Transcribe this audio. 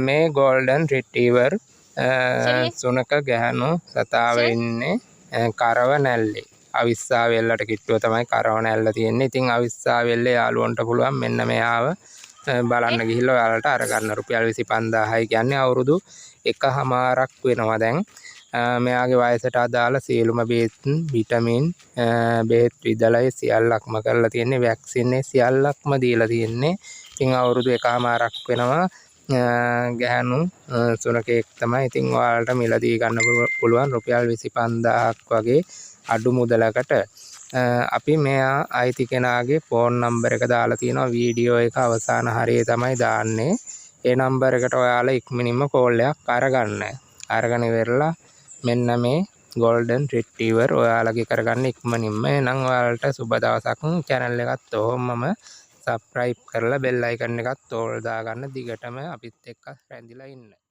මේ ගෝල්ඩන් රිට්‍රීවර් සුනක ගැහණු සතාව ඉන්නේ කරවනැල්ලේ. අවිස්සාවෙල්ලට කිට්ටුව තමයි කරවනැල්ල තියෙන්නේ. ඉතින් අවිස්සාවෙල්ලේ යාළුවන්ට පුළුවන් මෙන්න මෙයාව බලන්න ගිහිල්ලා ඔයාලට අරගන්න. රුපියල් 25000යි කියන්නේ අවුරුදු 1.5ක් වෙනවා දැන්. මෙයාගේ වයසට අදාළ සියලුම බේත් විටමින් බේත් විදලයි සියල්ලක්ම කරලා තියෙන්නේ. වැක්සින් සියල්ලක්ම දීලා තියෙන්නේ. ඉතින් අවුරුදු 1.5ක් වෙනවා. ගැහණු සුනකෙක් තමයි. ඉතින් ඔයාලට මිලදී ගන්න පුළුවන් රුපියල් 25000ක් වගේ අඩු මුදලකට. අපි මෙයා අයිති කෙනාගේ ෆෝන් නම්බර් එක දාලා තියෙනවා. වීඩියෝ එක අවසාන හරියේ තමයි දාන්නේ. ඒ නම්බර් එකට ඔයාලා ඉක්මනින්ම කෝල් එකක් අරගන්න. අරගෙන ඉවරලා මෙන්න මේ ගෝල්ඩන් රිට්‍රීවර් ඔයාලගේ කරගන්න ඉක්මනින්ම. එහෙනම් ඔයාලට සුබ දවසක්. channel එකත් ඔහොමම subscribe කරලා bell icon එකත් ඕල් දාගන්න. දිගටම අපිත් එක්ක රැඳිලා ඉන්න.